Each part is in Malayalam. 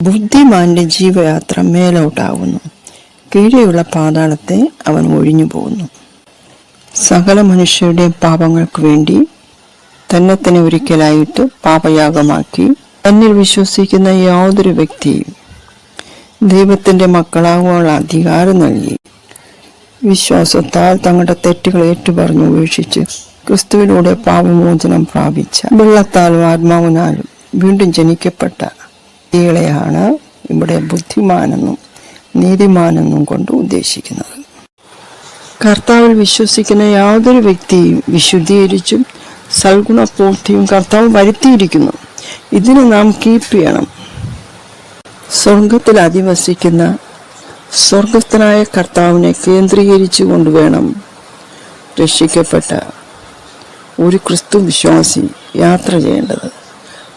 ബുദ്ധിമാന്റെ ജീവയാത്ര മേലോട്ടാകുന്നു, കീഴെയുള്ള പാതാളത്തെ അവൻ ഒഴിഞ്ഞു പോകുന്നു. സകല മനുഷ്യരുടെ പാപങ്ങൾക്ക് വേണ്ടി തന്നെ ഒരിക്കലായിട്ട് പാപയാഗമാക്കി തന്നിൽ വിശ്വസിക്കുന്ന യാതൊരു വ്യക്തിയും ദൈവത്തിൻ്റെ മക്കളാകാനുള്ള അധികാരം നൽകി വിശ്വാസത്താൽ തങ്ങളുടെ തെറ്റുകൾ ഏറ്റുപറഞ്ഞ് ഉപേക്ഷിച്ച് ക്രിസ്തുവിലൂടെ പാപമോചനം പ്രാപിച്ച വെള്ളത്താലും ആത്മാവിനാലും വീണ്ടും ജനിക്കപ്പെട്ട വ്യക്തികളെയാണ് ഇവിടെ ബുദ്ധിമാനെന്നും നീതിമാനെന്നും കൊണ്ട് ഉദ്ദേശിക്കുന്നത്. കർത്താവിൽ വിശ്വസിക്കുന്ന യാതൊരു വ്യക്തിയും വിശുദ്ധീകരിച്ചും സൽഗുണപൂർത്തിയും കർത്താവ് വരുത്തിയിരിക്കുന്നു. ഇതിനെ നാം കീപ്പ് ചെയ്യണം. സ്വർഗത്തിൽ അധിവസിക്കുന്ന സ്വർഗസ്ഥനായ കർത്താവിനെ കേന്ദ്രീകരിച്ചു കൊണ്ടുവേണം രക്ഷിക്കപ്പെട്ട ഒരു ക്രിസ്തു വിശ്വാസി യാത്ര ചെയ്യേണ്ടത്.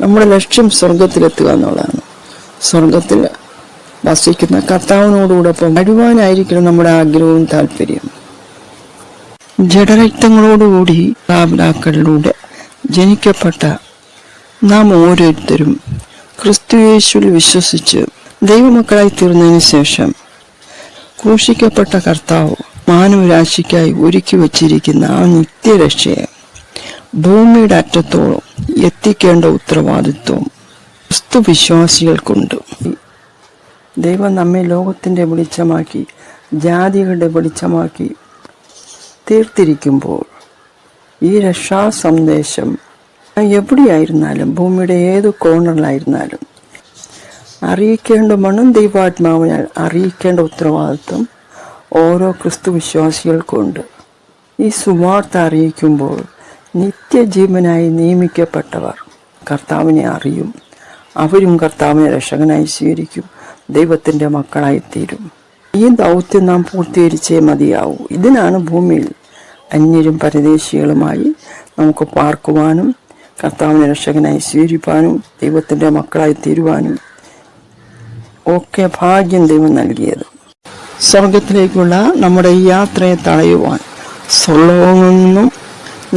നമ്മുടെ ലക്ഷ്യം സ്വർഗത്തിലെത്തുക എന്നുള്ളതാണ്. സ്വർഗത്തിൽ വസിക്കുന്ന കർത്താവിനോടുകൂടൊപ്പം വരുവാനായിരിക്കണം നമ്മുടെ ആഗ്രഹവും താല്പര്യം. ജഡരക്തങ്ങളോടുകൂടി താബിലാക്കളിലൂടെ ജനിക്കപ്പെട്ട നാം ഓരോരുത്തരും ക്രിസ്തു യേശുവിൽ വിശ്വസിച്ച് ദൈവമക്കളായി തീർന്നതിന് ശേഷം ക്രൂശിക്കപ്പെട്ട കർത്താവ് മാനവരാശിക്കായി ഒരുക്കി വച്ചിരിക്കുന്ന ആ നിത്യരക്ഷയെ ഭൂമിയുടെ അറ്റത്തോളം എത്തിക്കേണ്ട ഉത്തരവാദിത്വം ക്രിസ്തു വിശ്വാസികൾക്കുണ്ട്. ദൈവം നമ്മെ ലോകത്തിൻ്റെ വെളിച്ചമാക്കി ജാതികളുടെ വെളിച്ചമാക്കി തീർത്തിരിക്കുമ്പോൾ ഈ രക്ഷാ സന്ദേശം എവിടെയായിരുന്നാലും ഭൂമിയുടെ ഏത് കോർണറിലായിരുന്നാലും അറിയിക്കേണ്ട മണം ദൈവാത്മാവിനാൽ അറിയിക്കേണ്ട ഉത്തരവാദിത്വം ഓരോ ക്രിസ്തു വിശ്വാസികൾക്കുണ്ട്. ഈ സുവാർത്ത അറിയിക്കുമ്പോൾ നിത്യജീവനായി നിയമിക്കപ്പെട്ടവർ കർത്താവിനെ അറിയും. അവരും കർത്താവിനെ രക്ഷകനായി സ്വീകരിക്കും, ദൈവത്തിൻ്റെ മക്കളായിത്തീരും. ഈ ദൗത്യം നാം പൂർത്തീകരിച്ചേ മതിയാവൂ. ഇതിനാണ് ഭൂമിയിൽ അന്യരും പരദേശികളുമായി നമുക്ക് പാർക്കുവാനും കർത്താവിനെ രക്ഷകനായി സ്വീകരിപ്പാനും ദൈവത്തിൻ്റെ മക്കളായി തീരുവാനും ഒക്കെ ഭാഗ്യം ദൈവം നൽകിയത്. സ്വർഗത്തിലേക്കുള്ള നമ്മുടെ ഈ യാത്രയെ തടയുവാൻ സ്വർലോകങ്ങളിൽ നിന്നും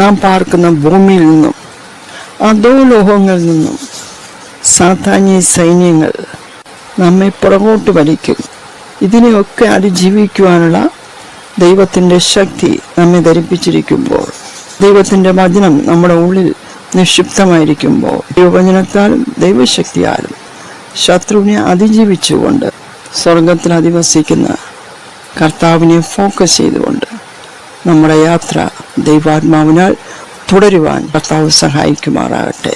നാം പാർക്കുന്ന ഭൂമിയിൽ നിന്നും അധോലോകങ്ങളിൽ നിന്നും സാത്താന്യ സൈന്യങ്ങൾ നമ്മെ പുറകോട്ട് വലിക്കും. ഇതിനെയൊക്കെ അതിജീവിക്കുവാനുള്ള ദൈവത്തിൻ്റെ ശക്തി നമ്മെ ധരിപ്പിച്ചിരിക്കുമ്പോൾ, ദൈവത്തിൻ്റെ വചനം നമ്മുടെ ഉള്ളിൽ നിക്ഷിപ്തമായിരിക്കുമ്പോൾ, ദൈവവചനത്താലും ദൈവശക്തിയാലും ശത്രുവിനെ അതിജീവിച്ചുകൊണ്ട് സ്വർഗത്തിൽ അധിവസിക്കുന്ന കർത്താവിനെ ഫോക്കസ് ചെയ്തുകൊണ്ട് നമ്മുടെ യാത്ര ദൈവാത്മാവിനാൽ തുടരുവാൻ കർത്താവ് സഹായിക്കുമാറാകട്ടെ.